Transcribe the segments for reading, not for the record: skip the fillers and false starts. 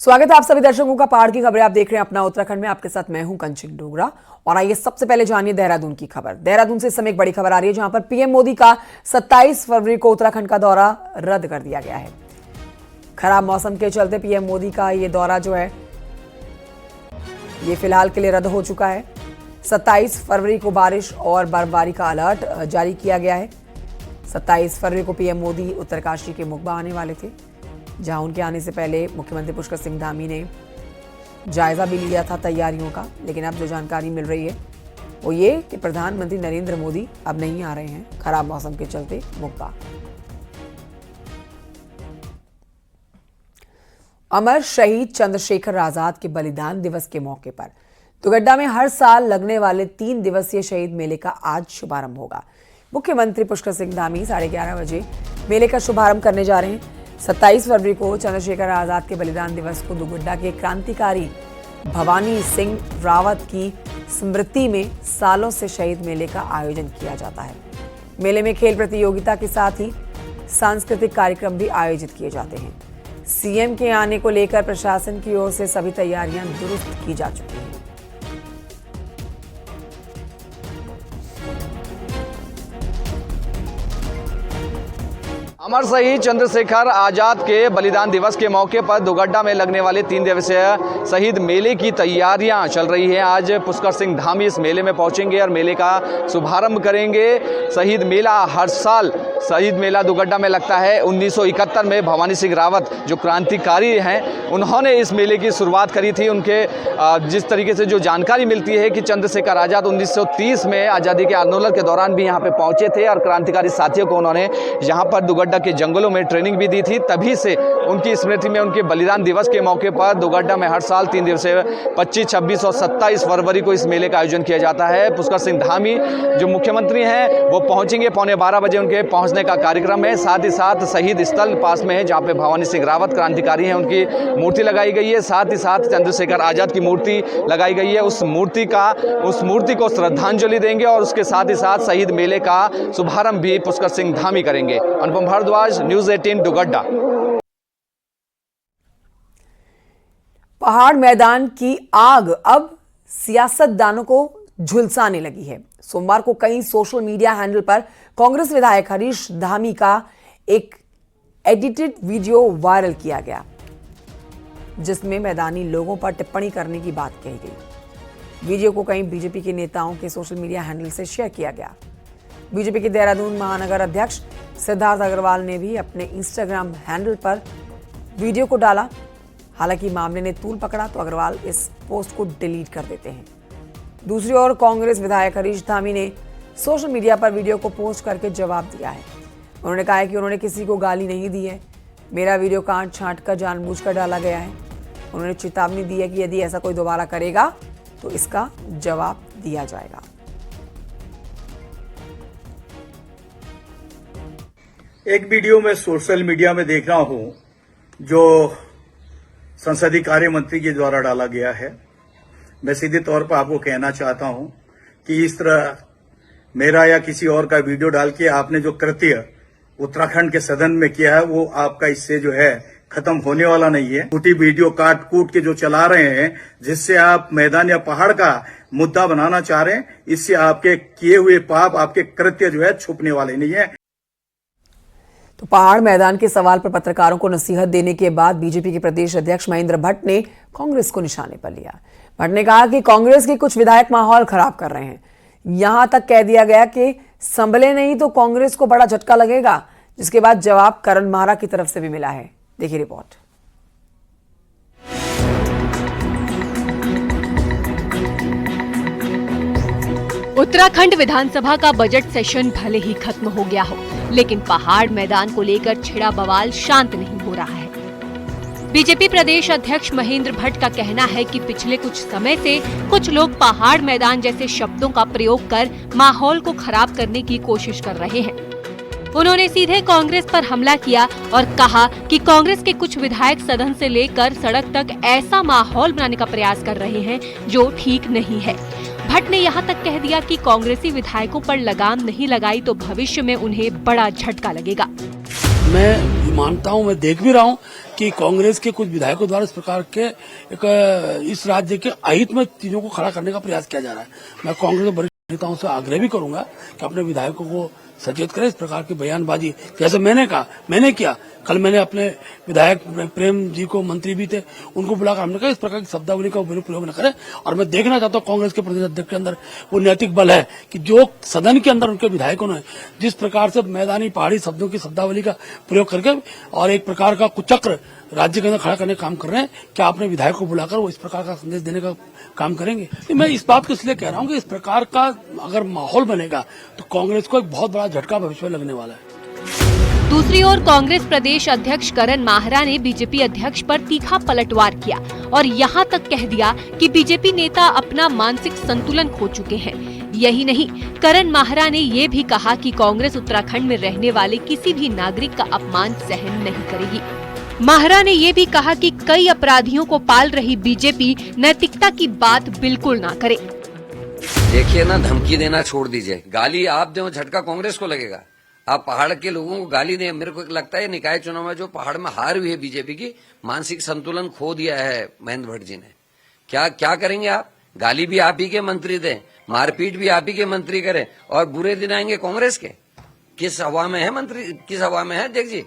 स्वागत है आप सभी दर्शकों का। पहाड़ की खबरें आप देख रहे हैं अपना उत्तराखंड में। आपके साथ मैं हूं कंचन डोगरा। और आइए सबसे पहले जानिए देहरादून की खबर। देहरादून से इस समय एक बड़ी खबर आ रही है, जहां पर पीएम मोदी का 27 फरवरी को उत्तराखंड का दौरा रद्द कर दिया गया है। खराब मौसम के चलते पीएम मोदी का ये दौरा जो है ये फिलहाल के लिए रद्द हो चुका है। 27 फरवरी को बारिश और बर्फबारी का अलर्ट जारी किया गया है। 27 फरवरी को पीएम मोदी उत्तरकाशी के मुकबा आने वाले थे, जहां उनके आने से पहले मुख्यमंत्री पुष्कर सिंह धामी ने जायजा भी लिया था तैयारियों का। लेकिन अब जो जानकारी मिल रही है वो ये कि प्रधानमंत्री नरेंद्र मोदी अब नहीं आ रहे हैं खराब मौसम के चलते मुकबा। अमर शहीद चंद्रशेखर आजाद के बलिदान दिवस के मौके पर दुगड्डा में हर साल लगने वाले 3 दिवसीय शहीद मेले का आज शुभारंभ होगा। मुख्यमंत्री पुष्कर सिंह धामी 11:30 बजे मेले का शुभारंभ करने जा रहे हैं। 27 फरवरी को चंद्रशेखर आजाद के बलिदान दिवस को दुगड्डा के क्रांतिकारी भवानी सिंह रावत की स्मृति में सालों से शहीद मेले का आयोजन किया जाता है। मेले में खेल प्रतियोगिता के साथ ही सांस्कृतिक कार्यक्रम भी आयोजित किए जाते हैं। सीएम के आने को लेकर प्रशासन की ओर से सभी तैयारियां दुरुस्त की जा चुकी हैं। अमर शहीद चंद्रशेखर आजाद के बलिदान दिवस के मौके पर दुगड्डा में लगने वाले 3 दिवसीय शहीद मेले की तैयारियां चल रही हैं। आज पुष्कर सिंह धामी इस मेले में पहुंचेंगे और मेले का शुभारंभ करेंगे। शहीद मेला हर साल शहीद मेला दुगड्डा में लगता है। 1971 में भवानी सिंह रावत जो क्रांतिकारी हैं, उन्होंने इस मेले की शुरुआत करी थी। उनके जिस तरीके से जो जानकारी मिलती है कि चंद्रशेखर आजाद 1930 में आज़ादी के आंदोलन के दौरान भी यहाँ पे पहुंचे थे और क्रांतिकारी साथियों को उन्होंने यहाँ पर दुगड्डा के जंगलों में ट्रेनिंग भी दी थी। तभी से उनकी स्मृति में उनके बलिदान दिवस के मौके पर दुगड्डा में हर साल 3 दिवसीय 25, 26 और 27 फरवरी को इस मेले का आयोजन किया जाता है। पुष्कर सिंह धामी जो मुख्यमंत्री हैं वो पहुंचेंगे 11:15 बजे, उनके पहुंचने का कार्यक्रम है। साथ ही साथ शहीद स्थल पास में है, जहां पे भवानी सिंह रावत क्रांतिकारी हैं, उनकी मूर्ति लगाई गई है। साथ ही साथ चंद्रशेखर आजाद की मूर्ति लगाई गई है। उस मूर्ति को श्रद्धांजलि देंगे और उसके साथ ही साथ शहीद मेले का शुभारंभ भी पुष्कर सिंह धामी करेंगे। अनुपम भारद्वाज, न्यूज़ 18 दुगड्डा। पहाड़ मैदान की आग अब सियासतदानों को झुलसाने लगी है। सोमवार को कई सोशल मीडिया हैंडल पर कांग्रेस विधायक हरीश धामी का एक एडिटेड वीडियो वायरल किया गया, जिसमें मैदानी लोगों पर टिप्पणी करने की बात कही गई। वीडियो को कई बीजेपी के नेताओं के सोशल मीडिया हैंडल से शेयर किया गया। बीजेपी के देहरादून महानगर अध्यक्ष सिद्धार्थ अग्रवाल ने भी अपने इंस्टाग्राम हैंडल पर वीडियो को डाला। हालांकि मामले ने तूल पकड़ा तो अग्रवाल इस पोस्ट को डिलीट कर देते हैं। दूसरी ओर कांग्रेस विधायक हरीश धामी ने सोशल मीडिया पर वीडियो को पोस्ट करके जवाब दिया है। उन्होंने कहा है कि उन्होंने किसी को गाली नहीं दी है, मेरा वीडियो काट छांट कर जानबूझकर डाला गया है। उन्होंने चेतावनी दी है कि यदि ऐसा कोई दोबारा करेगा तो इसका जवाब दिया जाएगा। एक वीडियो में सोशल मीडिया में देख रहा हूं जो संसदीय कार्य मंत्री के द्वारा डाला गया है। मैं सीधे तौर पर आपको कहना चाहता हूं कि इस तरह मेरा या किसी और का वीडियो डाल के आपने जो कृत्य उत्तराखंड के सदन में किया है वो आपका इससे जो है खत्म होने वाला नहीं है। छोटी वीडियो काट कूट के जो चला रहे हैं, जिससे आप मैदान या पहाड़ का मुद्दा बनाना चाह रहे हैं, इससे आपके किए हुए पाप, आपके कृत्य जो है छुपने वाले नहीं है। तो पहाड़ मैदान के सवाल पर पत्रकारों को नसीहत देने के बाद बीजेपी के प्रदेश अध्यक्ष महेंद्र भट्ट ने कांग्रेस को निशाने पर लिया। भट्ट ने कहा कि कांग्रेस के कुछ विधायक माहौल खराब कर रहे हैं। यहां तक कह दिया गया कि संभले नहीं तो कांग्रेस को बड़ा झटका लगेगा, जिसके बाद जवाब करण मारा की तरफ से भी मिला है। देखिए रिपोर्ट। उत्तराखंड विधानसभा का बजट सेशन भले ही खत्म हो गया हो, लेकिन पहाड़ मैदान को लेकर छिड़ा बवाल शांत नहीं हो रहा है। बीजेपी प्रदेश अध्यक्ष महेंद्र भट्ट का कहना है कि पिछले कुछ समय से कुछ लोग पहाड़ मैदान जैसे शब्दों का प्रयोग कर माहौल को खराब करने की कोशिश कर रहे हैं। उन्होंने सीधे कांग्रेस पर हमला किया और कहा कि कांग्रेस के कुछ विधायक सदन से लेकर सड़क तक ऐसा माहौल बनाने का प्रयास कर रहे हैं जो ठीक नहीं है। भट्ट ने यहाँ तक कह दिया कि कांग्रेसी विधायकों पर लगाम नहीं लगाई तो भविष्य में उन्हें बड़ा झटका लगेगा। मैं मानता हूँ, मैं देख भी रहा हूँ कि कांग्रेस के कुछ विधायकों द्वारा इस प्रकार के इस राज्य के अहित में चीजों को खड़ा करने का प्रयास किया जा रहा है। मैं कांग्रेस के वरिष्ठ नेताओं से आग्रह भी करूंगा कि अपने विधायकों को सचेत करें। इस प्रकार की बयानबाजी जैसे मैंने किया कल मैंने अपने विधायक प्रेम जी को, मंत्री भी थे, उनको बुलाकर हमने कहा इस प्रकार की शब्दावली का प्रयोग न करें। और मैं देखना चाहता हूँ कांग्रेस के प्रदेश अध्यक्ष के अंदर वो नैतिक बल है कि जो सदन के अंदर उनके विधायकों ने जिस प्रकार से मैदानी पहाड़ी शब्दों की शब्दावली का प्रयोग करके और एक प्रकार का कुचक्र राज्य के अंदर खड़ा करने का काम कर रहे हैं, क्या आपने विधायक को बुलाकर वो इस प्रकार का संदेश देने का काम करेंगे? मैं इस बात को इसलिए कह रहा हूँ कि इस प्रकार का अगर माहौल बनेगा तो कांग्रेस को एक बहुत बड़ा झटका भविष्य में लगने वाला है। दूसरी ओर कांग्रेस प्रदेश अध्यक्ष करण माहरा ने बीजेपी अध्यक्ष पर तीखा पलटवार किया और यहां तक कह दिया कि बीजेपी नेता अपना मानसिक संतुलन खो चुके हैं। यही नहीं, करण माहरा ने ये भी कहा कि कांग्रेस उत्तराखंड में रहने वाले किसी भी नागरिक का अपमान सहन नहीं करेगी। माहरा ने ये भी कहा कि कई अपराधियों को पाल रही बीजेपी नैतिकता की बात बिल्कुल ना करे। देखिए ना, धमकी देना छोड़ दीजिए। गाली आप दो, झटका कांग्रेस को लगेगा। आप पहाड़ के लोगों को गाली दें। मेरे को लगता है निकाय चुनाव में जो पहाड़ में हार हुई है बीजेपी की, मानसिक संतुलन खो दिया है महेंद्र भट्ट जी ने। क्या करेंगे आप? गाली भी आप ही के मंत्री दें, मारपीट भी आप ही के मंत्री करें और बुरे दिन आएंगे कांग्रेस के। किस हवा में है मंत्री, किस हवा में है अध्यक्ष जी?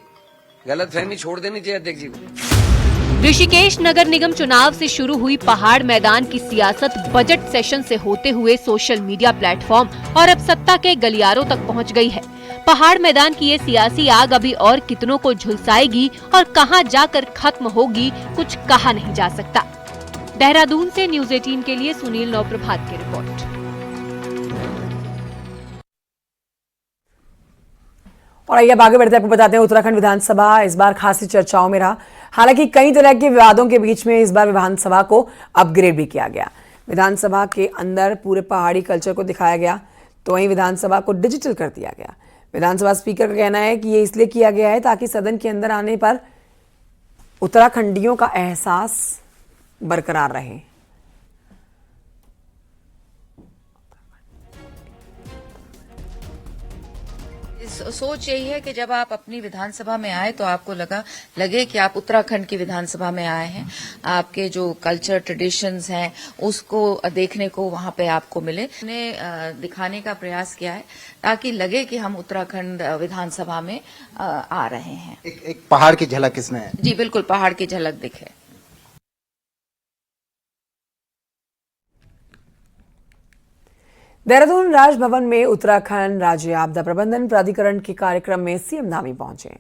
गलतफहमी छोड़ देनी चाहिए अध्यक्ष जी को। ऋषिकेश नगर निगम चुनाव से शुरू हुई पहाड़ मैदान की सियासत बजट सेशन से होते हुए सोशल मीडिया प्लेटफॉर्म और अब सत्ता के गलियारों तक पहुंच गई है। पहाड़ मैदान की ये सियासी आग अभी और कितनों को झुलसाएगी और कहां जाकर खत्म होगी, कुछ कहा नहीं जा सकता। देहरादून से न्यूज 18 के लिए सुनील नौप्रभात की रिपोर्ट। और आइए आगे बढ़ते आपको बताते हैं उत्तराखंड विधानसभा इस बार खासी चर्चाओं में रहा। हालांकि कई तरह के विवादों के बीच में इस बार विधानसभा को अपग्रेड भी किया गया। विधानसभा के अंदर पूरे पहाड़ी कल्चर को दिखाया गया, तो वहीं विधानसभा को डिजिटल कर दिया गया। विधानसभा स्पीकर का कहना है कि ये इसलिए किया गया है ताकि सदन के अंदर आने पर उत्तराखंडियों का एहसास बरकरार रहे। सोच यही है कि जब आप अपनी विधानसभा में आए तो आपको लगे कि आप उत्तराखंड की विधानसभा में आए हैं। आपके जो कल्चर ट्रेडिशंस हैं उसको देखने को वहां पे आपको मिले। ने दिखाने का प्रयास किया है ताकि लगे कि हम उत्तराखंड विधानसभा में आ रहे हैं। एक पहाड़ की झलक इसमें है। जी बिल्कुल, पहाड़ की झलक दिखे। देहरादून राजभवन में उत्तराखंड राज्य आपदा प्रबंधन प्राधिकरण के कार्यक्रम में सीएम धामी पहुंचे।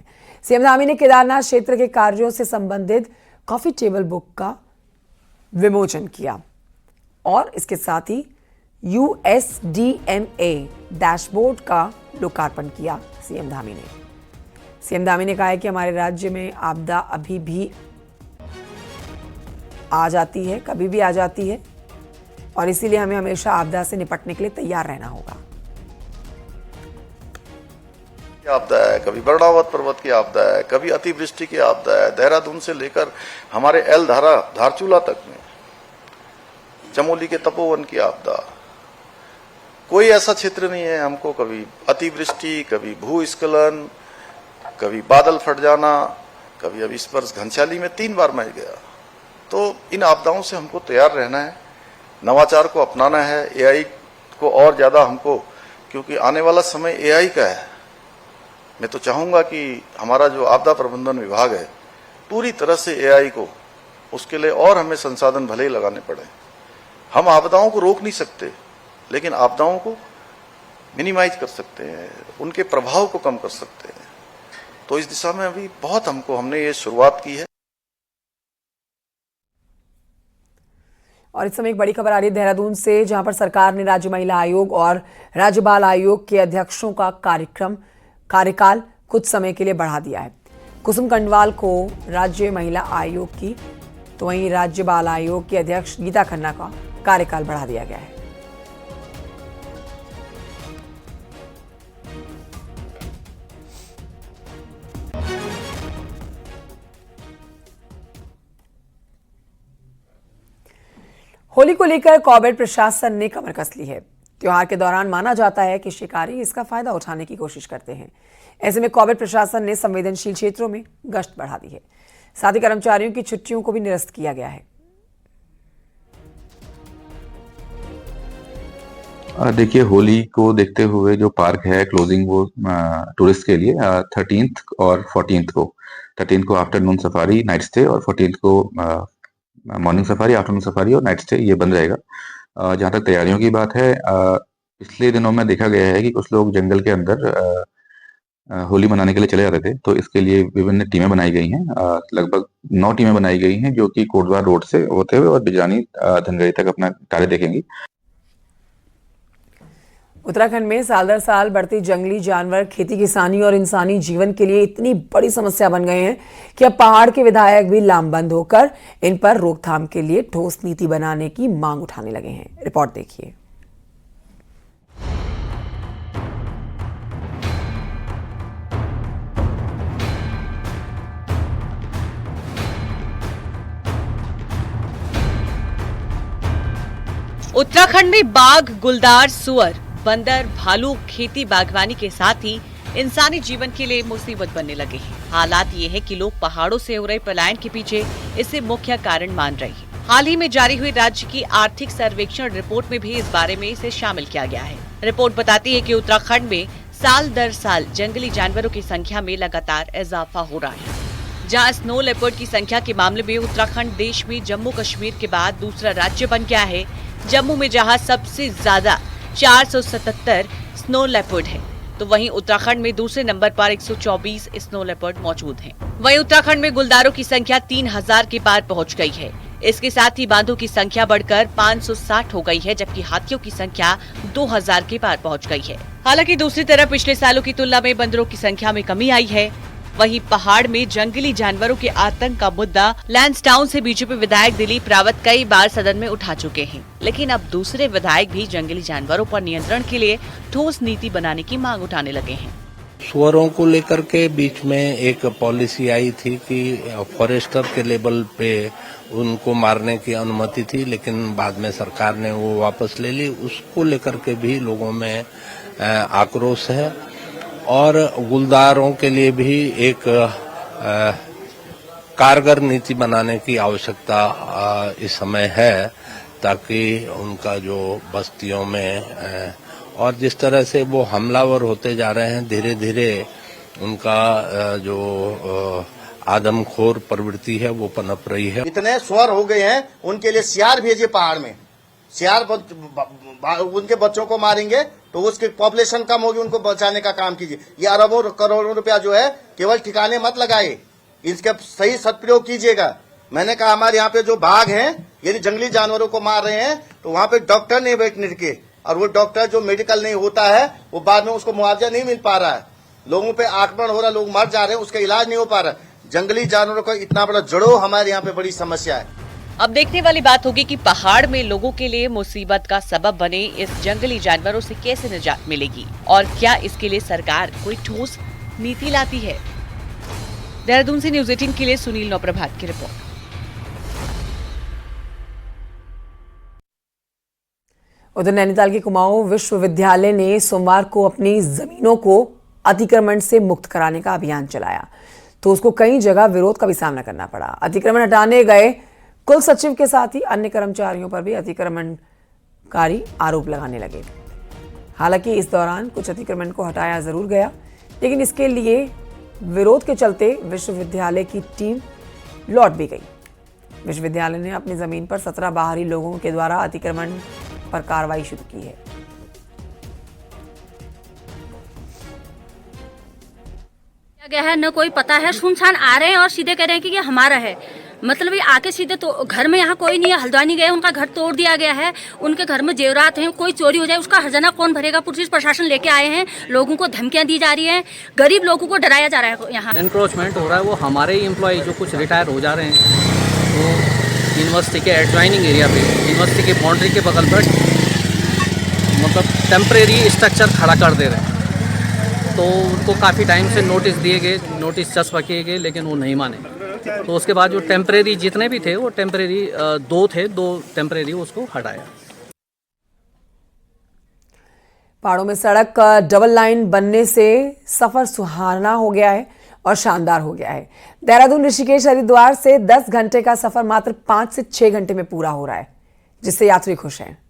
सीएम धामी ने केदारनाथ क्षेत्र के कार्यों से संबंधित कॉफी टेबल बुक का विमोचन किया और इसके साथ ही USDMA डैशबोर्ड का लोकार्पण किया। सीएम धामी ने कहा है कि हमारे राज्य में आपदा अभी भी आ जाती है, कभी भी आ जाती है और इसीलिए हमें हमेशा आपदा से निपटने के लिए तैयार रहना होगा। आपदा है, कभी बर्णावत पर्वत की आपदा है, कभी अतिवृष्टि की आपदा है। देहरादून से लेकर हमारे एल धारचूला तक में, चमोली के तपोवन की आपदा, कोई ऐसा क्षेत्र नहीं है हमको कभी अतिवृष्टि, कभी भूस्खलन, कभी बादल फट जाना, कभी अभी इस पर घनसाली में 3 बार मैं गया। तो इन आपदाओं से हमको तैयार रहना है, नवाचार को अपनाना है, एआई को और ज्यादा हमको, क्योंकि आने वाला समय एआई का है। मैं तो चाहूंगा कि हमारा जो आपदा प्रबंधन विभाग है पूरी तरह से एआई को, उसके लिए और हमें संसाधन भले ही लगाने पड़े। हम आपदाओं को रोक नहीं सकते, लेकिन आपदाओं को मिनिमाइज कर सकते हैं, उनके प्रभाव को कम कर सकते हैं। तो इस दिशा में अभी बहुत हमने ये शुरुआत की है। और इस समय एक बड़ी खबर आ रही है देहरादून से, जहां पर सरकार ने राज्य महिला आयोग और राज्य बाल आयोग के अध्यक्षों का कार्यकाल कुछ समय के लिए बढ़ा दिया है। कुसुम कंडवाल को राज्य महिला आयोग की, तो वहीं राज्य बाल आयोग के अध्यक्ष गीता खन्ना का कार्यकाल बढ़ा दिया गया है। होली को लेकर कॉर्बेट प्रशासन ने कमर कस ली है। त्योहार के दौरान माना जाता है कि शिकारी इसका फायदा उठाने की कोशिश करते हैं। ऐसे में कॉर्बेट प्रशासन ने संवेदनशील क्षेत्रों में गश्त बढ़ा दी है। साथ ही कर्मचारियों की छुट्टियों को भी निरस्त किया गया है। देखिए, होली को देखते हुए जो पार्क है क्लोजिंग वो टूरिस्ट के लिए 13th और 14th को 13th को आफ्टरनून सफारी नाइट स्टे और 14th को मॉर्निंग सफारी आफ्टरनून सफारी और नाइट स्टे ये बंद रहेगा। जहाँ तक तैयारियों की बात है, पिछले दिनों में देखा गया है कि कुछ लोग जंगल के अंदर होली मनाने के लिए चले जाते थे, तो इसके लिए विभिन्न टीमें बनाई गई हैं। लगभग 9 टीमें बनाई गई हैं जो कि कोटद्वार रोड से होते हुए और बिजानी धनगरी तक अपना कार्य देखेंगी। उत्तराखंड में साल दर साल बढ़ती जंगली जानवर खेती किसानी और इंसानी जीवन के लिए इतनी बड़ी समस्या बन गए हैं कि अब पहाड़ के विधायक भी लामबंद होकर इन पर रोकथाम के लिए ठोस नीति बनाने की मांग उठाने लगे हैं। रिपोर्ट देखिए। उत्तराखंड में बाघ, गुलदार, सुअर, बंदर, भालू खेती बागवानी के साथ ही इंसानी जीवन के लिए मुसीबत बनने लगे हैं। हालात ये है कि लोग पहाड़ों से हो रहे पलायन के पीछे इसे मुख्य कारण मान रहे हैं। हाल ही में जारी हुई राज्य की आर्थिक सर्वेक्षण रिपोर्ट में भी इस बारे में इसे शामिल किया गया है। रिपोर्ट बताती है कि उत्तराखंड में साल दर साल जंगली जानवरों की संख्या में लगातार इजाफा हो रहा है। जहाँ स्नो लेपर्ड की संख्या के मामले में उत्तराखंड देश में जम्मू कश्मीर के बाद दूसरा राज्य बन गया है। जम्मू में जहाँ सबसे ज्यादा 477 स्नो लेपर्ड है, तो वहीं उत्तराखंड में दूसरे नंबर पर 124 स्नो लेपर्ड मौजूद हैं। वहीं उत्तराखंड में गुलदारों की संख्या 3000 के पार पहुंच गई है। इसके साथ ही बांधों की संख्या बढ़कर 560 हो गई है, जबकि हाथियों की संख्या 2000 के पार पहुंच गई है। हालांकि दूसरी तरफ पिछले सालों की तुलना में बंदरों की संख्या में कमी आई है। वहीं पहाड़ में जंगली जानवरों के आतंक का मुद्दा लैंसडाउन से बीजेपी विधायक दिलीप रावत कई बार सदन में उठा चुके हैं, लेकिन अब दूसरे विधायक भी जंगली जानवरों पर नियंत्रण के लिए ठोस नीति बनाने की मांग उठाने लगे हैं। सुअरों को लेकर के बीच में एक पॉलिसी आई थी कि फॉरेस्टर के लेवल पे उनको मारने की अनुमति थी, लेकिन बाद में सरकार ने वो वापस ले ली। उसको लेकर के भी लोगों में आक्रोश है और गुलदारों के लिए भी एक कारगर नीति बनाने की आवश्यकता इस समय है, ताकि उनका जो बस्तियों में और जिस तरह से वो हमलावर होते जा रहे हैं, धीरे धीरे उनका जो आदमखोर प्रवृत्ति है वो पनप रही है। इतने स्वर हो गए हैं, उनके लिए सियार भेजिए पहाड़ में। सियार उनके बच्चों को मारेंगे तो उसकी पॉपुलेशन कम होगी, उनको बचाने का काम कीजिए। ये अरबों करोड़ों रुपया जो है केवल ठिकाने मत लगाए, इसका सही सदप्रयोग कीजिएगा। मैंने कहा हमारे यहाँ पे जो बाघ हैं यदि जंगली जानवरों को मार रहे हैं तो वहाँ पे डॉक्टर नहीं बैठने के, और वो डॉक्टर जो मेडिकल नहीं होता है वो बाद में उसको मुआवजा नहीं मिल पा रहा है। लोगों पे आक्रमण हो रहा है, लोग मर जा रहे हैं, उसका इलाज नहीं हो पा रहा। जंगली जानवरों का इतना बड़ा जड़ों हमारे यहाँ पे बड़ी समस्या है। अब देखने वाली बात होगी कि पहाड़ में लोगों के लिए मुसीबत का सबब बने इस जंगली जानवरों से कैसे निजात मिलेगी और क्या इसके लिए सरकार कोई ठोस नीति लाती है। देहरादून से न्यूज 18 के लिए सुनील नौप्रभात की रिपोर्ट। उधर नैनीताल के कुमाऊं विश्वविद्यालय ने सोमवार को अपनी जमीनों को अतिक्रमण से मुक्त कराने का अभियान चलाया, तो उसको कई जगह विरोध का भी सामना करना पड़ा। अतिक्रमण हटाने गए कुल सचिव के साथ ही अन्य कर्मचारियों पर भी अतिक्रमणकारी आरोप लगाने लगे। हालांकि इस दौरान कुछ अतिक्रमण को हटाया जरूर गया, लेकिन इसके लिए विरोध के चलते विश्वविद्यालय की टीम लौट भी गई। विश्वविद्यालय ने अपनी जमीन पर 17 बाहरी लोगों के द्वारा अतिक्रमण पर कार्रवाई शुरू की है। गया है न कोई पता है, सुनसान आ रहे हैं और सीधे कह रहे हैं कि ये हमारा है। मतलब ये आके सीधे तो घर में यहाँ कोई नहीं है, हल्द्वानी गए उनका घर तोड़ दिया गया है, उनके घर में जेवरात हैं, कोई चोरी हो जाए उसका हर्जाना कौन भरेगा। पुलिस प्रशासन लेके आए हैं, लोगों को धमकियां दी जा रही हैं, गरीब लोगों को डराया जा रहा है। यहाँ एनक्रोचमेंट हो रहा है, वो हमारे ही एम्प्लॉय जो कुछ रिटायर हो जा रहे हैं वो यूनिवर्सिटी के एडजॉइनिंग एरिया पे, यूनिवर्सिटी की बाउंड्री के बगल पर मतलब टेम्परेरी स्ट्रक्चर खड़ा कर दे रहे हैं। तो उनको काफ़ी टाइम से नोटिस दिए गए, नोटिस चस्पा किए गए, लेकिन वो नहीं माने। तो उसके बाद जो टेम्परेरी जितने भी थे वो टेम्परेरी दो टेम्परेरी उसको हटाया। पहाड़ों में सड़क डबल लाइन बनने से सफर सुहाना हो गया है। और शानदार हो गया है। देहरादून ऋषिकेश हरिद्वार से 10 घंटे का सफर मात्र 5 से 6 घंटे में पूरा हो रहा है, जिससे यात्री खुश हैं।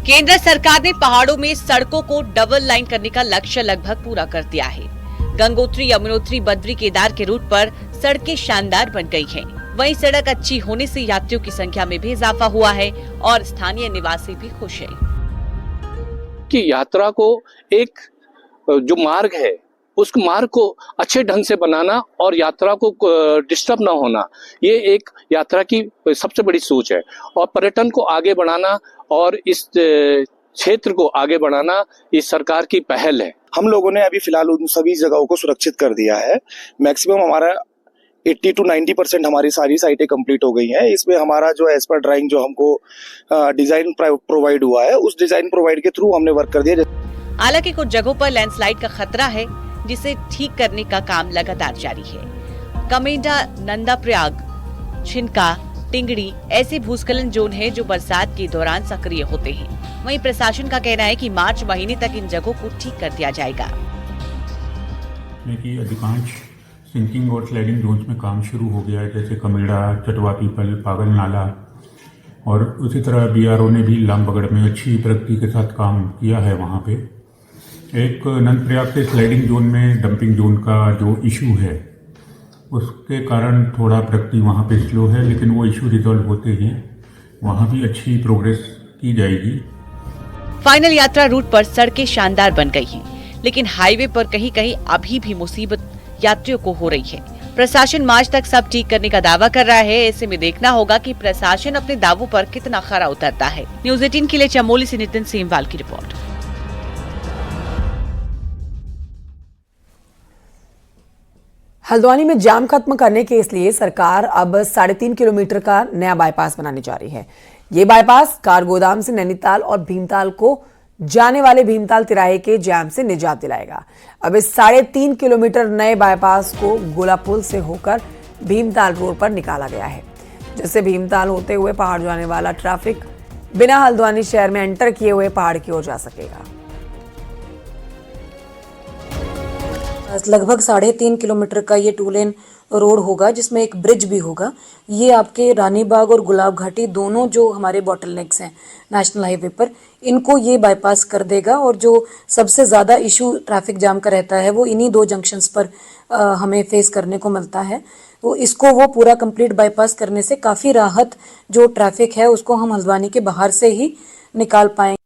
केंद्र सरकार ने पहाड़ों में सड़कों को डबल लाइन करने का लक्ष्य लगभग पूरा कर दिया है। गंगोत्री, यमुनोत्री, बद्री, केदार के रूट पर सड़कें शानदार बन गई हैं। वहीं सड़क अच्छी होने से यात्रियों की संख्या में भी इजाफा हुआ है और स्थानीय निवासी भी खुश हैं। कि यात्रा को एक जो मार्ग है उस मार्ग को अच्छे ढंग से बनाना और यात्रा को डिस्टर्ब ना होना, ये एक यात्रा की सबसे बड़ी सोच है। और पर्यटन को आगे बढ़ाना और इस क्षेत्र को आगे बढ़ाना इस सरकार की पहल है। हम लोगों ने अभी फिलहाल उन सभी जगहों को सुरक्षित कर दिया है। मैक्सिमम हमारा 80 to 90% हमारी सारी साइटें कंप्लीट हो गई हैं। इसमें हमारा जो एज पर ड्राइंग जो हमको डिजाइन प्रोवाइड हुआ है, उस डिजाइन प्रोवाइड के थ्रू हमने वर्क कर दिया। हालांकि कुछ जगहों पर लैंडस्लाइड का खतरा है, जिसे ठीक करने का काम लगातार जारी है। कमेंडा, नंदा प्रयाग, छिनका, टिंगड़ी ऐसे भूस्खलन जोन हैं जो बरसात के दौरान सक्रिय होते हैं। वहीं प्रशासन का कहना है कि मार्च महीने तक इन जगहों को ठीक कर दिया जाएगा। अधिकांश सिंकिंग और स्लाइडिंग जोन्स में काम शुरू हो गया है, जैसे कमेड़ा, चटवा पीपल, पागल नाला, और उसी तरह बीआरओ ने भी लामबगड़ में अच्छी प्रगति के साथ काम किया है। वहाँ पे एक नंदप्रयाग के स्लाइडिंग जोन में डंपिंग जोन का जो इशू है उसके कारण थोड़ा प्रगति वहाँ पे स्लो है, लेकिन वो इशू रिजॉल्व होते ही वहाँ भी अच्छी प्रोग्रेस की जाएगी। फाइनल यात्रा रूट पर सड़कें शानदार बन गई हैं, लेकिन हाईवे पर कहीं कहीं अभी भी मुसीबत यात्रियों को हो रही है। प्रशासन मार्च तक सब ठीक करने का दावा कर रहा है। ऐसे में देखना होगा कि प्रशासन अपने दावों पर कितना खरा उतरता है। न्यूज़ 18 के लिए चमोली से नितिन सेमवाल की रिपोर्ट। हल्द्वानी में जाम खत्म करने के इसलिए सरकार अब 3.5 किलोमीटर का नया बाईपास बनाने जा रही है। ये बाईपास कारगोदाम से नैनीताल और भीमताल को जाने वाले भीमताल तिराहे के जाम से निजात दिलाएगा। अब इस 3.5 किलोमीटर नए बाईपास को गोला पुल से होकर भीमताल रोड पर निकाला गया है, जिससे भीमताल होते हुए पहाड़ जाने वाला ट्रैफिक बिना हल्द्वानी शहर में एंटर किए हुए पहाड़ की ओर जा सकेगा। लगभग 3.5 किलोमीटर का ये 2 लेन रोड होगा, जिसमें एक ब्रिज भी होगा। ये आपके रानीबाग और गुलाब घाटी दोनों जो हमारे बॉटलनेक्स हैं नेशनल हाईवे पर, इनको ये बाईपास कर देगा। और जो सबसे ज़्यादा इशू ट्रैफिक जाम का रहता है वो इन्हीं 2 जंक्शंस पर हमें फेस करने को मिलता है। तो इसको वो पूरा कंप्लीट बाईपास करने से काफ़ी राहत जो ट्रैफिक है उसको हम हल्द्वानी के बाहर से ही निकाल पाएंगे।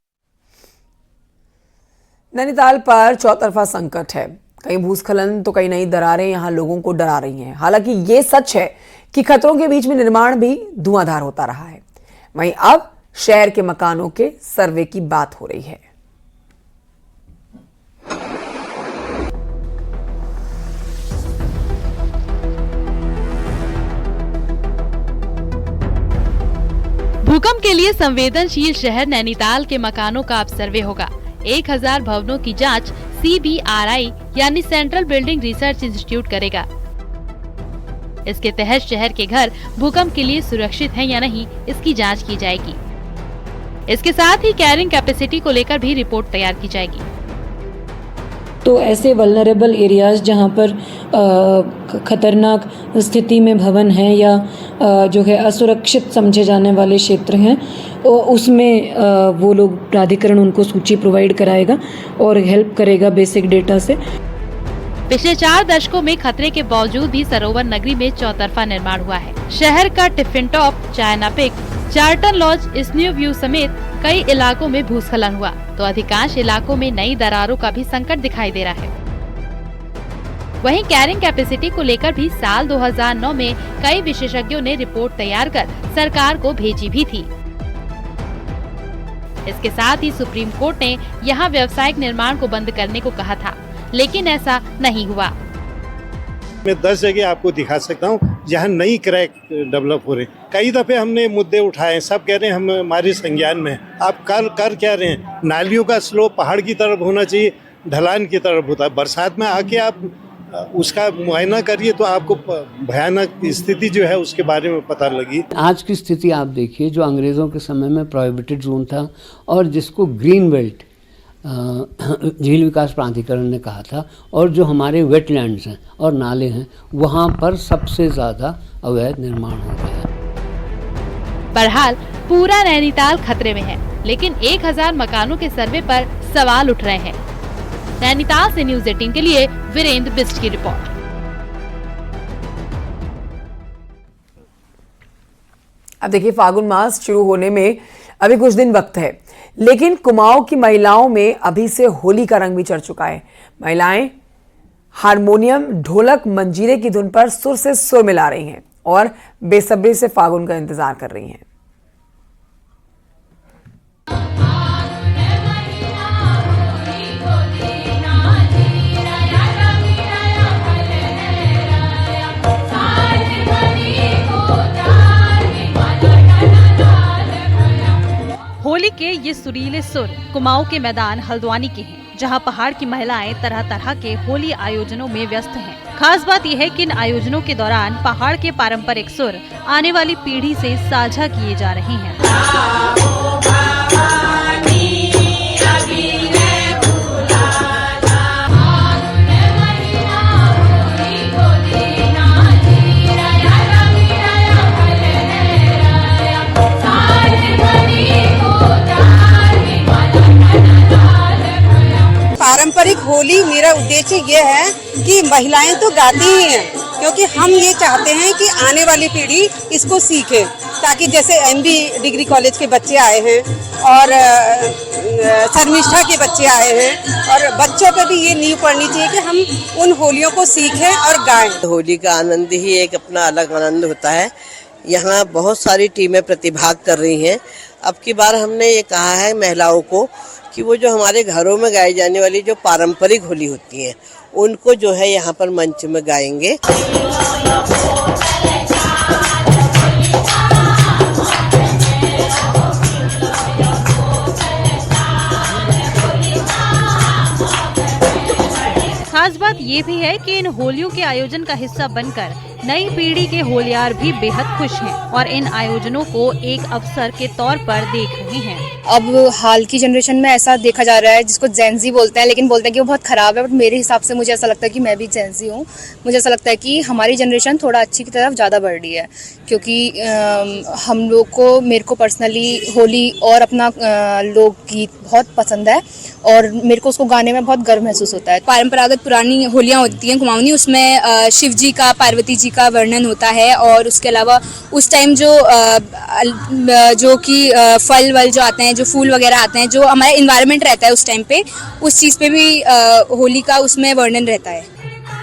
नैनीताल पर चौतरफा संकट है, कहीं भूस्खलन तो कहीं नई दरारें यहां लोगों को डरा रही हैं। हालांकि ये सच है कि खतरों के बीच में निर्माण भी धुआंधार होता रहा है। वहीं अब शहर के मकानों के सर्वे की बात हो रही है। भूकंप के लिए संवेदनशील शहर नैनीताल के मकानों का अब सर्वे होगा। 1000 भवनों की जांच CBRI यानी सेंट्रल बिल्डिंग रिसर्च इंस्टीट्यूट करेगा। इसके तहत शहर के घर भूकंप के लिए सुरक्षित हैं या नहीं, इसकी जांच की जाएगी। इसके साथ ही कैरिंग कैपेसिटी को लेकर भी रिपोर्ट तैयार की जाएगी। तो ऐसे वल्नरेबल एरियाज जहाँ पर खतरनाक स्थिति में भवन हैं या जो है असुरक्षित समझे जाने वाले क्षेत्र हैं, उसमें वो लोग प्राधिकरण उनको सूची प्रोवाइड कराएगा और हेल्प करेगा बेसिक डेटा से। पिछले 4 दशकों में खतरे के बावजूद भी सरोवर नगरी में चौतरफा निर्माण हुआ है। शहर का टिफिन टॉप, चाइना पिक, चार्टन लॉज, स्नो व्यू समेत कई इलाकों में भूस्खलन हुआ, तो अधिकांश इलाकों में नई दरारों का भी संकट दिखाई दे रहा है। वहीं कैरिंग कैपेसिटी को लेकर भी साल 2009 में कई विशेषज्ञों ने रिपोर्ट तैयार कर सरकार को भेजी भी थी। इसके साथ ही सुप्रीम कोर्ट ने यहां व्यावसायिक निर्माण को बंद करने को कहा था, लेकिन ऐसा नहीं हुआ। मैं 10 जगह आपको दिखा सकता हूँ जहाँ नई क्रैक डेवलप हो रहे हैं। कई दफे हमने मुद्दे उठाए, सब कह रहे हैं हम हमारे संज्ञान में। आप कर क्या रहे हैं? नालियों का स्लोप पहाड़ की तरफ होना चाहिए, ढलान की तरफ होता है। बरसात में आके आप उसका मुआयना करिए तो आपको भयानक स्थिति जो है उसके बारे में पता लगी। आज की स्थिति आप देखिए, जो अंग्रेज़ों के समय में प्रोहिबिटेड जोन था और जिसको ग्रीन बेल्ट झील विकास प्राधिकरण ने कहा था, और जो हमारे वेटलैंड्स हैं और नाले हैं, वहाँ पर सबसे ज़्यादा अवैध निर्माण हो गया है। बहरहाल पूरा नैनीताल खतरे में है, लेकिन 1000 मकानों के सर्वे पर सवाल उठ रहे हैं। नैनीताल से न्यूज़ 18 के लिए वीरेंद्र बिस्ट की रिपोर्ट। अब देखिए, फागुन मास शुरू होने में अभी कुछ दिन वक्त है, लेकिन कुमाऊं की महिलाओं में अभी से होली का रंग भी चढ़ चुका है। महिलाएं हारमोनियम, ढोलक, मंजीरे की धुन पर सुर से सुर मिला रही हैं और बेसब्री से फागुन का इंतजार कर रही हैं। होली के ये सुरीले सुर कुमाऊं के मैदान हल्द्वानी के हैं, जहां पहाड़ की महिलाएं तरह तरह के होली आयोजनों में व्यस्त हैं। खास बात यह है कि इन आयोजनों के दौरान पहाड़ के पारंपरिक सुर आने वाली पीढ़ी से साझा किए जा रहे हैं। पारंपरिक होली, मेरा उद्देश्य ये है कि महिलाएं तो गाती ही हैं, क्योंकि हम ये चाहते हैं कि आने वाली पीढ़ी इसको सीखे, ताकि जैसे एमबी डिग्री कॉलेज के बच्चे आए हैं और शर्मिष्ठा के बच्चे आए हैं, और बच्चों पे भी ये नींव पड़नी चाहिए कि हम उन होलियों को सीखें और गाएं। होली का आनंद ही एक अपना अलग आनंद होता है। यहाँ बहुत सारी टीमें प्रतिभाग कर रही हैं। अब की बार हमने ये कहा है महिलाओं को कि वो जो हमारे घरों में गाई जाने वाली जो पारंपरिक होली होती है, उनको जो है यहाँ पर मंच में गाएंगे। खास बात ये भी है कि इन होलियों के आयोजन का हिस्सा बनकर नई पीढ़ी के होलियार भी बेहद खुश हैं और इन आयोजनों को एक अवसर के तौर पर देख रहे हैं। अब हाल की जनरेशन में ऐसा देखा जा रहा है, जिसको जेनजी बोलते हैं, लेकिन बोलते हैं कि वो बहुत खराब है, बट मेरे हिसाब से मुझे ऐसा लगता है कि मैं भी जेनजी हूँ। मुझे ऐसा लगता है कि हमारी जनरेशन थोड़ा अच्छी की तरफ ज़्यादा बढ़ रही है, क्योंकि हम लोग को, मेरे को पर्सनली होली और अपना लोकगीत बहुत पसंद है और मेरे को उसको गाने में बहुत गर्व महसूस होता है। परंपरागत पुरानी होलियाँ होती हैं कुमाऊनी, उसमें शिव जी का, पार्वती जी का वर्णन होता है, और उसके अलावा उस टाइम जो कि फल वल जो आते हैं, जो फूल वगैरह आते हैं, जो हमारा इन्वायरमेंट रहता है उस टाइम पे, उस चीज़ पे भी होली का उसमें वर्णन रहता है।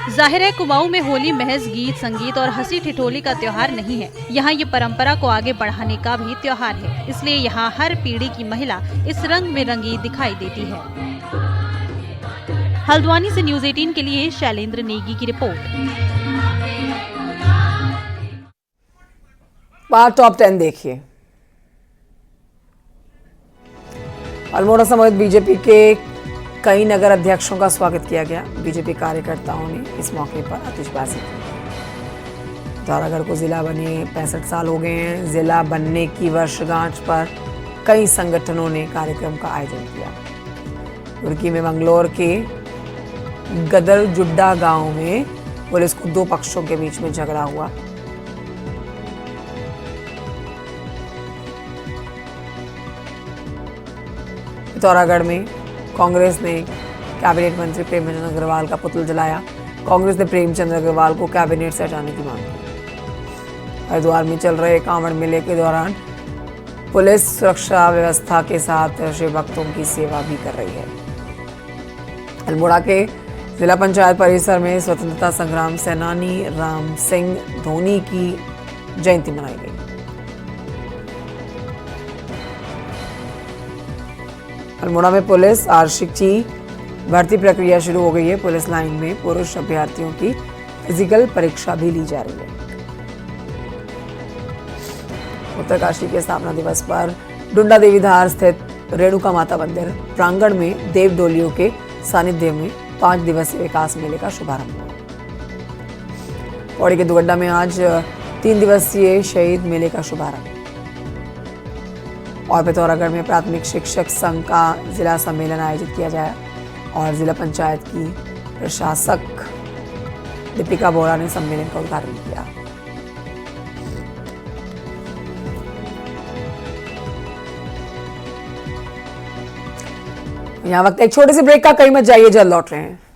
जाहिर है कुमाऊं में होली महज गीत संगीत और हंसी ठिठोली का त्योहार नहीं है, यहाँ ये परंपरा को आगे बढ़ाने का भी त्योहार है। इसलिए यहाँ हर पीढ़ी की महिला इस रंग में रंगी दिखाई देती है। हल्द्वानी से न्यूज़ 18 के लिए शैलेंद्र नेगी की रिपोर्ट। टॉप 10 देखिए। अल्मोड़ा समेत बीजेपी के कई नगर अध्यक्षों का स्वागत किया गया। बीजेपी कार्यकर्ताओं ने इस मौके पर आतिशबाजी की। पिथौरागढ़ को जिला बने 65 साल हो गए हैं। जिला बनने की वर्षगांठ पर कई संगठनों ने कार्यक्रम का आयोजन किया। रुड़की में मंगलोर के गदरजुड्डा गांव में पुलिस को दो पक्षों के बीच में झगड़ा हुआ। पिथौरागढ़ में कांग्रेस ने कैबिनेट मंत्री प्रेमचंद अग्रवाल का पुतला जलाया। कांग्रेस ने प्रेमचंद अग्रवाल को कैबिनेट से हटाने की मांग की। हरिद्वार में चल रहे कांवड़ मेले के दौरान पुलिस सुरक्षा व्यवस्था के साथ शिव भक्तों की सेवा भी कर रही है। अल्मोड़ा के जिला पंचायत परिसर में स्वतंत्रता संग्राम सेनानी राम सिंह धोनी की जयंती मनाई गई। अल्मोड़ा में पुलिस आरक्षक की भर्ती प्रक्रिया शुरू हो गई है। पुलिस लाइन में पुरुष अभ्यर्थियों की फिजिकल परीक्षा भी ली जा रही है। उत्तरकाशी के स्थापना दिवस पर डुंडा देवीधार स्थित रेणुका माता मंदिर प्रांगण में देव डोलियों के सानिध्य में 5 दिवसीय विकास मेले का शुभारंभ हुआ। पौड़ी के दुगड्डा में आज 3 दिवसीय शहीद मेले का शुभारंभ। और पिथौरागढ़ में प्राथमिक शिक्षक संघ का जिला सम्मेलन आयोजित किया जाए और जिला पंचायत की प्रशासक दीपिका बोरा ने सम्मेलन का उद्घाटन किया। यहाँ वक्त एक छोटे से ब्रेक का, कहीं मत जाइए, जल्द लौट रहे हैं।